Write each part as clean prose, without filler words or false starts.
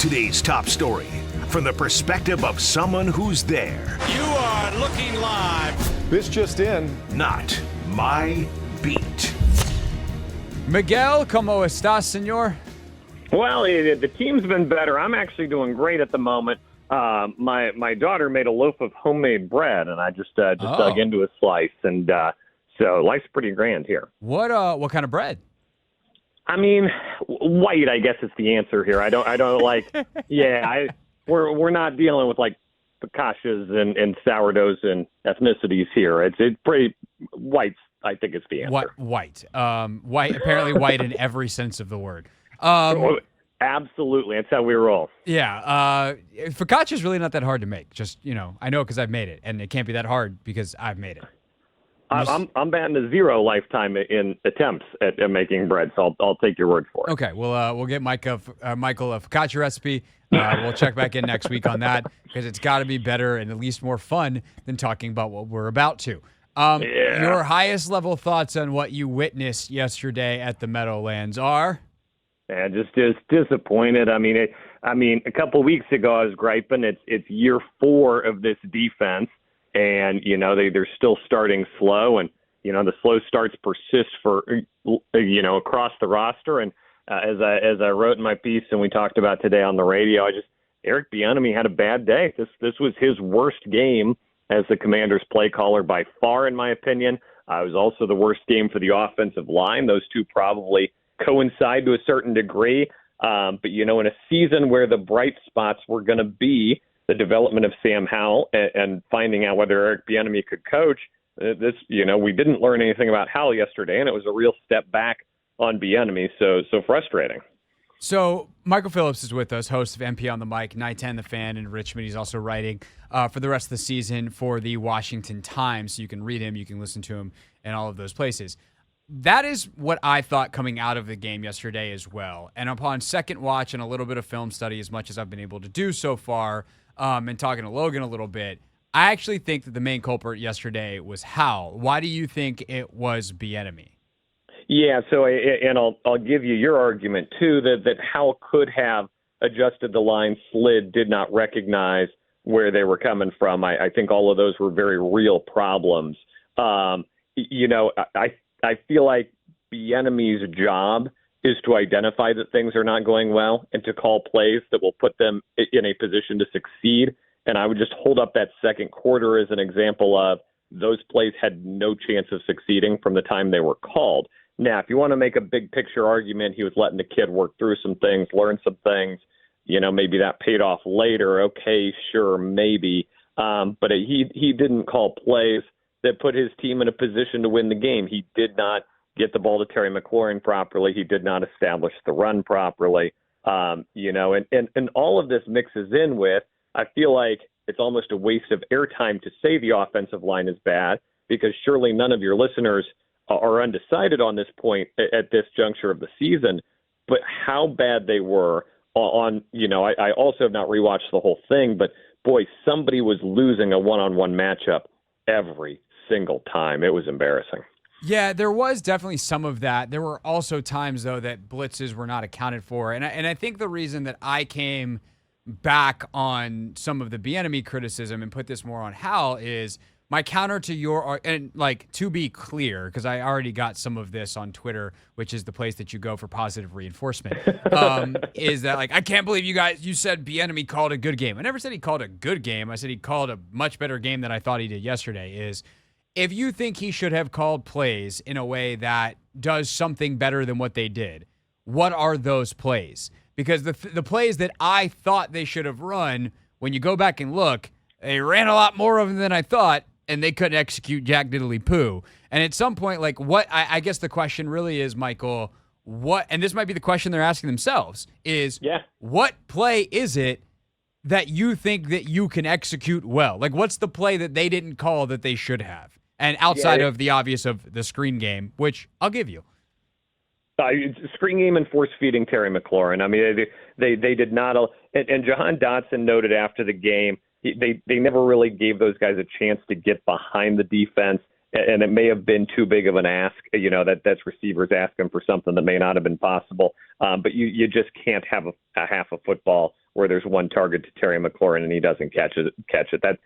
Today's top story from the perspective of someone who's there. You are looking live. This just in. Not my beat. Miguel, ¿cómo estás, señor? Well, the team's been better. I'm actually doing great at the moment. My daughter made a loaf of homemade bread, and I just dug into a slice, and so life's pretty grand here. What kind of bread? I mean, white, I guess is the answer here. I don't like. Yeah, we're not dealing with like focaccias and sourdoughs and ethnicities here. It's pretty white. I think it's the answer. White. White. Apparently, white in every sense of the word. Absolutely, that's how we roll. Yeah, focaccia is really not that hard to make. Just I know because I've made it, and it can't be that hard because I've made it. I'm batting a 0 lifetime in attempts at making bread, so I'll take your word for it. Okay, we'll get Michael a focaccia recipe. We'll check back in next week on that because it's got to be better and at least more fun than talking about what we're about to. Your highest level thoughts on what you witnessed yesterday at the Meadowlands are? Yeah, just disappointed. I mean, a couple of weeks ago I was griping. It's year 4 of this defense. And, they're still starting slow, and, the slow starts persist for, across the roster. And as I wrote in my piece and we talked about today on the radio, Eric Bieniemy had a bad day. This was his worst game as the Commanders play caller by far, in my opinion. It was also the worst game for the offensive line. Those two probably coincide to a certain degree. But, in a season where the bright spots were going to be the development of Sam Howell and finding out whether Eric Bieniemy could coach. We didn't learn anything about Howell yesterday, and it was a real step back on Bieniemy. So frustrating. So Michael Phillips is with us, host of MP on the Mic, 910 The Fan in Richmond. He's also writing for the rest of the season for the Washington Times. So you can read him, you can listen to him in all of those places. That is what I thought coming out of the game yesterday as well. And upon second watch and a little bit of film study, as much as I've been able to do so far, and talking to Logan a little bit, I actually think that the main culprit yesterday was Howell. Why do you think it was Bieniemy? Yeah, so I'll give you your argument too that Howell could have adjusted the line, slid, did not recognize where they were coming from. I think all of those were very real problems. I feel like Bieniemy's job is to identify that things are not going well and to call plays that will put them in a position to succeed. And I would just hold up that second quarter as an example of those plays had no chance of succeeding from the time they were called. Now, if you want to make a big picture argument, he was letting the kid work through some things, learn some things, maybe that paid off later. Okay, sure, maybe. But he didn't call plays that put his team in a position to win the game. He did not get the ball to Terry McLaurin properly. He did not establish the run properly. And all of this mixes in with, I feel like it's almost a waste of airtime to say the offensive line is bad, because surely none of your listeners are undecided on this point at this juncture of the season. But how bad they were I also have not rewatched the whole thing, but boy, somebody was losing a one-on-one matchup every single time. It was embarrassing. Yeah, there was definitely some of that. There were also times, though, that blitzes were not accounted for. And I think the reason that I came back on some of the Bieniemy criticism and put this more on Howell is my counter to your, and like, to be clear, because I already got some of this on Twitter, which is the place that you go for positive reinforcement, is that, like, I can't believe you said Bieniemy called a good game. I never said he called a good game. I said he called a much better game than I thought he did yesterday. If you think he should have called plays in a way that does something better than what they did, what are those plays? Because the plays that I thought they should have run, when you go back and look, they ran a lot more of them than I thought, and they couldn't execute jack diddly poo. And at some point, like, what I guess the question really is, Michael, and this might be the question they're asking themselves, is what play is it that you think that you can execute well? Like, what's the play that they didn't call that they should have? And outside of the obvious of the screen game, which I'll give you. Screen game and force feeding Terry McLaurin. I mean, they did not. And Jahan Dotson noted after the game, they never really gave those guys a chance to get behind the defense. And it may have been too big of an ask, that's receivers asking for something that may not have been possible. But you just can't have a half a football where there's one target to Terry McLaurin and he doesn't catch it.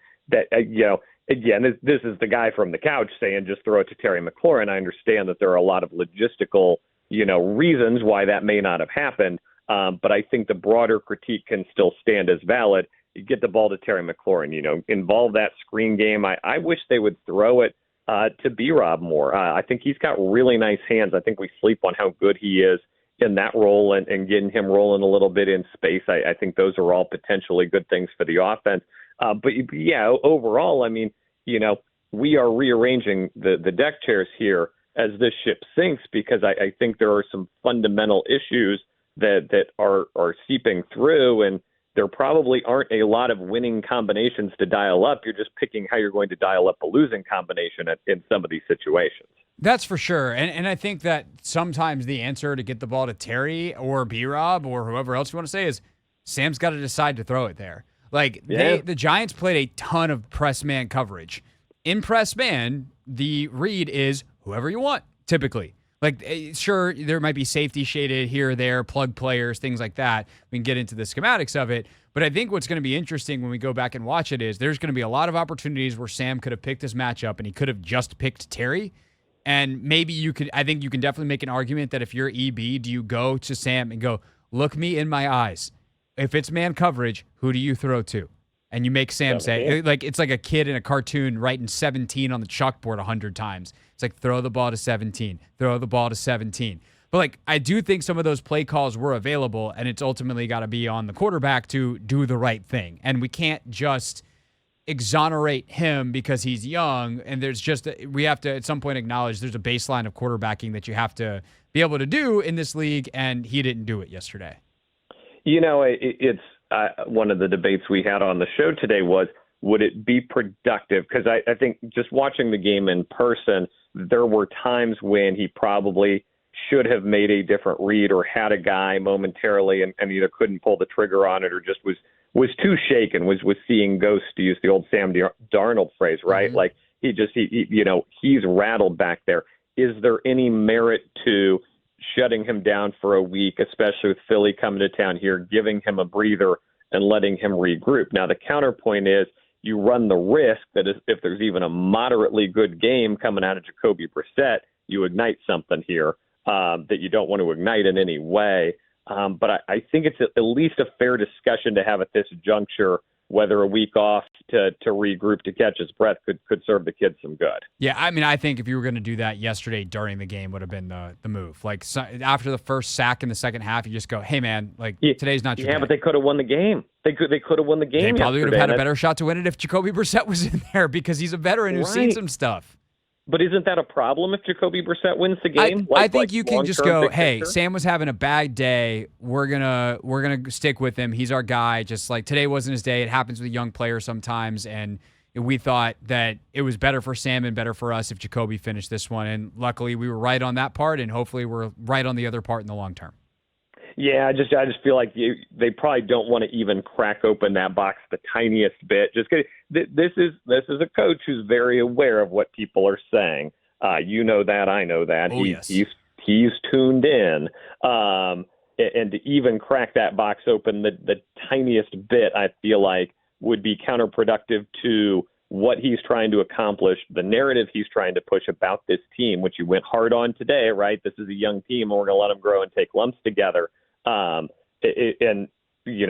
Again, this is the guy from the couch saying just throw it to Terry McLaurin. I understand that there are a lot of logistical, reasons why that may not have happened. But I think the broader critique can still stand as valid. You get the ball to Terry McLaurin, involve that screen game. I wish they would throw it to B-Rob more. I think he's got really nice hands. I think we sleep on how good he is in that role and getting him rolling a little bit in space. I think those are all potentially good things for the offense. But yeah, overall, I mean, we are rearranging the deck chairs here as this ship sinks because I think there are some fundamental issues that are seeping through, and there probably aren't a lot of winning combinations to dial up. You're just picking how you're going to dial up a losing combination in some of these situations. That's for sure. And I think that sometimes the answer to get the ball to Terry or B-Rob or whoever else you want to say is Sam's got to decide to throw it there. The Giants played a ton of press man coverage. In press man, the read is whoever you want, typically. Sure, there might be safety shaded here or there, plug players, things like that. We can get into the schematics of it. But I think what's going to be interesting when we go back and watch it is there's going to be a lot of opportunities where Sam could have picked his matchup and he could have just picked Terry. And maybe I think you can definitely make an argument that if you're EB, do you go to Sam and go, look me in my eyes. If it's man coverage, who do you throw to? And you make Sam say, it's like a kid in a cartoon writing 17 on the chalkboard 100 times. It's like, throw the ball to 17, throw the ball to 17. But I do think some of those play calls were available, and it's ultimately got to be on the quarterback to do the right thing. And we can't just exonerate him because he's young. And we have to at some point acknowledge there's a baseline of quarterbacking that you have to be able to do in this league, and he didn't do it yesterday. It's one of the debates we had on the show today was, would it be productive? Because I think just watching the game in person, there were times when he probably should have made a different read or had a guy momentarily and either couldn't pull the trigger on it or just was too shaken, was seeing ghosts, to use the old Sam Darnold phrase, right? Mm-hmm. He's rattled back there. Is there any merit to shutting him down for a week, especially with Philly coming to town here, giving him a breather and letting him regroup? Now, the counterpoint is you run the risk that if there's even a moderately good game coming out of Jacoby Brissett, you ignite something here that you don't want to ignite in any way. But I think it's at least a fair discussion to have at this juncture whether a week off to regroup, to catch his breath could serve the kid some good. Yeah, I mean, I think if you were going to do that yesterday during the game would have been the move. After the first sack in the second half, you just go, hey, man, today's not your day. Yeah, but they could have won the game. They could have won the game. They probably would have had a better shot to win it if Jacoby Brissett was in there because he's a veteran who's seen some stuff. But isn't that a problem if Jacoby Brissett wins the game? I think you can just go, hey, Sam was having a bad day. We're gonna stick with him. He's our guy. Just like today wasn't his day. It happens with a young player sometimes, and we thought that it was better for Sam and better for us if Jacoby finished this one. And luckily, we were right on that part, and hopefully, we're right on the other part in the long term. Yeah, I just feel like they probably don't want to even crack open that box the tiniest bit. Just this is a coach who's very aware of what people are saying. You know that, I know that. He's tuned in, and to even crack that box open the tiniest bit, I feel like would be counterproductive to what he's trying to accomplish, the narrative he's trying to push about this team, which you went hard on today, right? This is a young team, and we're going to let them grow and take lumps together. And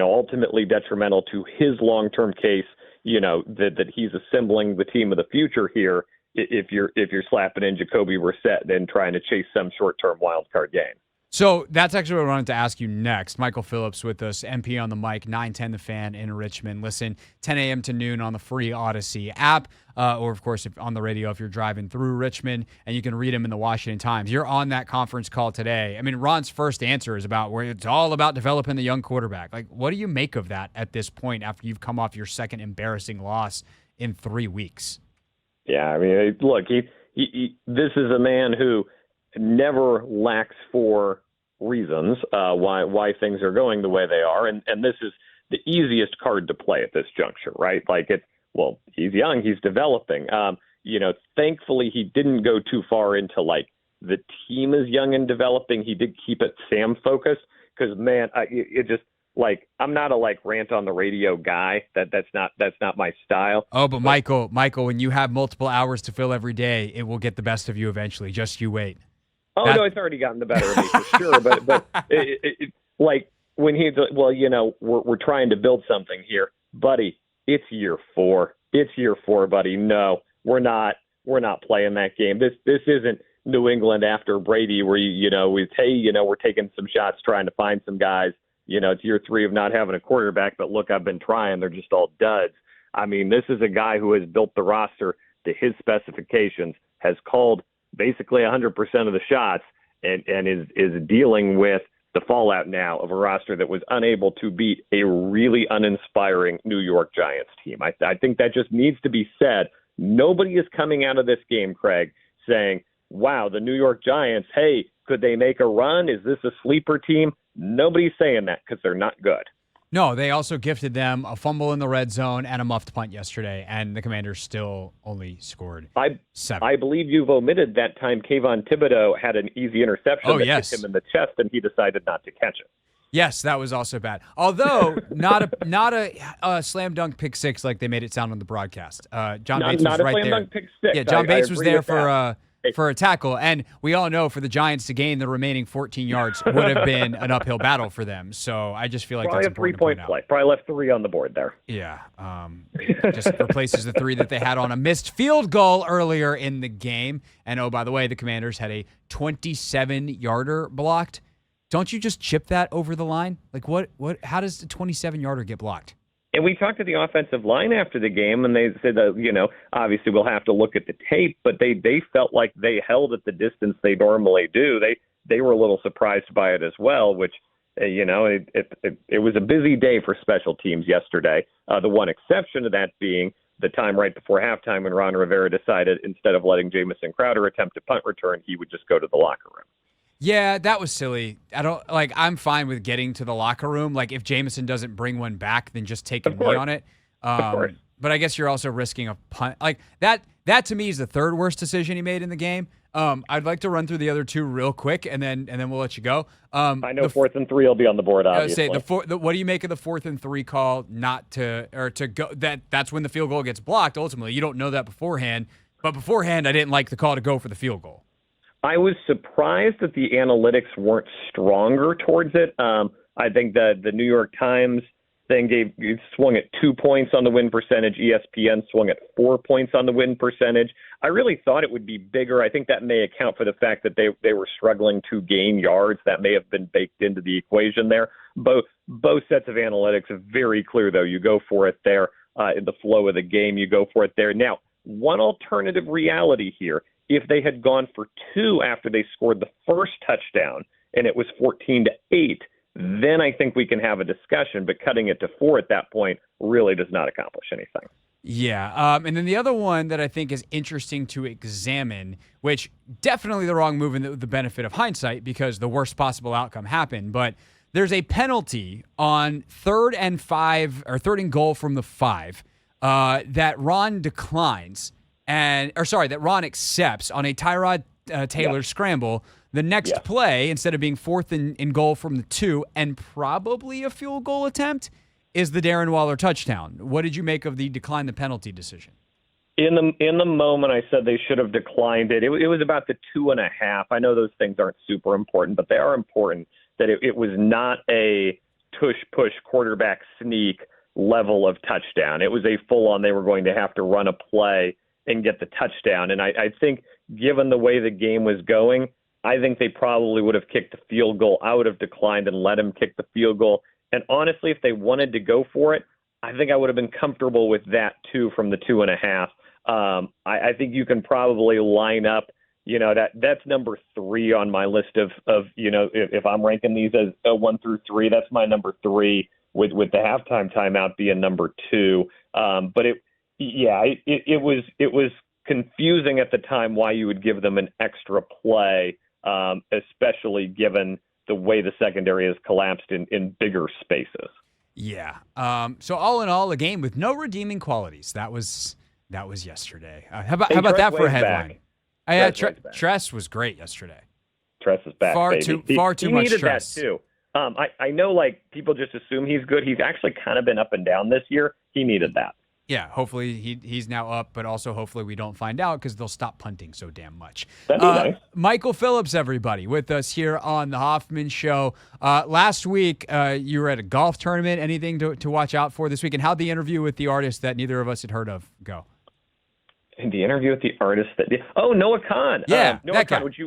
ultimately detrimental to his long-term case, that he's assembling the team of the future here. If you're slapping in Jacoby Brissett and trying to chase some short-term wild card game. So that's actually what I wanted to ask you next. Michael Phillips with us, MP on the mic, 910 The Fan in Richmond. Listen, 10 a.m. to noon on the free Odyssey app, or, of course, on the radio if you're driving through Richmond, and you can read him in the Washington Times. You're on that conference call today. I mean, Ron's first answer is about where it's all about developing the young quarterback. What do you make of that at this point after you've come off your second embarrassing loss in 3 weeks? Yeah, I mean, look, this is a man who never lacks for reasons why things are going the way they are, and this is the easiest card to play at this juncture, right? He's young, he's developing. Thankfully he didn't go too far into the team is young and developing. He did keep it Sam focused because, man, it just like, I'm not a like rant on the radio guy. That's not my style. Oh, but Michael, when you have multiple hours to fill every day, it will get the best of you eventually. Just you wait. Oh, no, it's already gotten the better of me for sure. But like when he's, well, we're trying to build something here, buddy. It's year 4. It's year 4, buddy. No, we're not playing that game. This isn't New England after Brady, where we're taking some shots trying to find some guys. It's year 3 of not having a quarterback, but look, I've been trying. They're just all duds. I mean, this is a guy who has built the roster to his specifications, has called basically 100% of the shots, and is dealing with the fallout now of a roster that was unable to beat a really uninspiring New York Giants team. I think that just needs to be said. Nobody is coming out of this game, Craig, saying, wow, the New York Giants, hey, could they make a run? Is this a sleeper team? Nobody's saying that because they're not good. No, they also gifted them a fumble in the red zone and a muffed punt yesterday, and the Commanders still only scored 7. I believe you've omitted that time Kayvon Thibodeau had an easy interception hit him in the chest, and he decided not to catch it. Yes, that was also bad. Although not a slam dunk pick 6 like they made it sound on the broadcast. John Bates was right there. Dunk pick 6. Yeah, John Bates was there for a tackle, and we all know for the Giants to gain the remaining 14 yards would have been an uphill battle for them. So I just feel like probably that's important a 3-point play. Probably left 3 on the board there. Yeah, just replaces the 3 that they had on a missed field goal earlier in the game. And oh, by the way, the Commanders had a 27-yarder blocked. Don't you just chip that over the line? Like what? How does the 27-yarder get blocked? And we talked to the offensive line after the game, and they said that, obviously we'll have to look at the tape, but they felt like they held at the distance they normally do. They were a little surprised by it as well, which, it was a busy day for special teams yesterday. The one exception to that being the time right before halftime when Ron Rivera decided instead of letting Jamison Crowder attempt a punt return, he would just go to the locker room. Yeah, that was silly. I'm fine with getting to the locker room. Like, if Jameson doesn't bring one back, then just take a knee on it. Of course. But I guess you're also risking a punt. Like, that to me is the third worst decision he made in the game. I'd like to run through the other 2 real quick, and then we'll let you go. I know 4th and 3 will be on the board, obviously. I would say what do you make of the 4th and 3 call not to go? That's when the field goal gets blocked. Ultimately, you don't know that beforehand. But beforehand, I didn't like the call to go for the field goal. I was surprised that the analytics weren't stronger towards it. I think that the New York Times thing swung at 2 points on the win percentage. ESPN swung at 4 points on the win percentage. I really thought it would be bigger. I think that may account for the fact that they were struggling to gain yards. That may have been baked into the equation there. Both sets of analytics are very clear, though. You go for it there in the flow of the game. You go for it there. Now, one alternative reality here. If they had gone for 2 after they scored the first touchdown and it was 14-8, then I think we can have a discussion. But cutting it to 4 at that point really does not accomplish anything. Yeah. And then the other one that I think is interesting to examine, which definitely the wrong move in the benefit of hindsight because the worst possible outcome happened. But there's a penalty on 3rd and 5 or 3rd and goal from the 5 that Ron declines. That Ron accepts on a Tyrod Taylor scramble. The next play, instead of being 4th and goal from the 2 and probably a field goal attempt, is the Darren Waller touchdown. What did you make of the decline the penalty decision? In the moment, I said they should have declined it. It was about the 2.5. I know those things aren't super important, but they are important. That it was not a tush-push quarterback sneak level of touchdown. It was a full-on. They were going to have to run a play and get the touchdown. And I think given the way the game was going, I think they probably would have kicked the field goal. I would have declined and let him kick the field goal. And honestly, if they wanted to go for it, I think I would have been comfortable with that too from the 2.5. I think you can probably line up, that's number 3 on my list of if I'm ranking these as 1 through 3, that's my number 3 with the halftime timeout being number 2. But it was confusing at the time why you would give them an extra play, especially given the way the secondary has collapsed in bigger spaces. Yeah. So all in all, a game with no redeeming qualities. That was yesterday. How about that for a headline? Tress was great yesterday. Tress is back. Far too much needed Tress. That too. I know, like, people just assume he's good. He's actually kind of been up and down this year. He needed that. Yeah, hopefully he's now up, but also hopefully we don't find out because they'll stop punting so damn much. That'd be nice. Michael Phillips, everybody, with us here on the Hoffman Show. Last week, you were at a golf tournament. Anything to watch out for this week? And how'd the interview with the artist that neither of us had heard of go? And the interview with the artist Noah Khan. Yeah, Noah Khan, which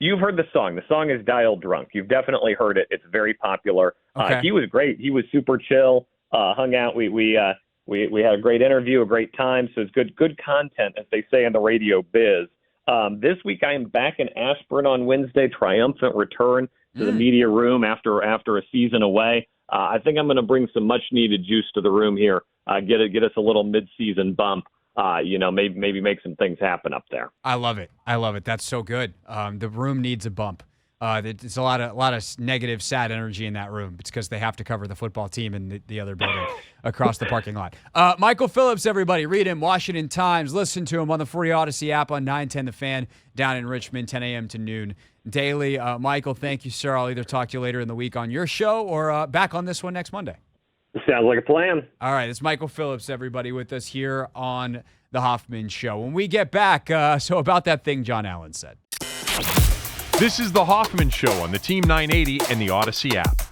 you've heard the song. The song is Dial Drunk. You've definitely heard it. It's very popular. Okay. He was great. He was super chill. Hung out. We had a great interview, a great time. So it's good content, as they say in the radio biz. This week I am back in Aspirin on Wednesday. Triumphant return to the media room after a season away. I think I'm going to bring some much needed juice to the room here. Get us a little mid-season bump. Maybe make some things happen up there. I love it. That's so good. The room needs a bump. It's a lot of negative, sad energy in that room. It's because they have to cover the football team in the other building across the parking lot. Michael Phillips, everybody, read him. Washington Times. Listen to him on the 40 Odyssey app on 910 The Fan down in Richmond, 10 a.m. to noon daily. Michael, thank you, sir. I'll either talk to you later in the week on your show or back on this one next Monday. Sounds like a plan. All right, it's Michael Phillips, everybody, with us here on the Hoffman Show. When we get back, so about that thing John Allen said. This is the Hoffman Show on the Team 980 and the Odyssey app.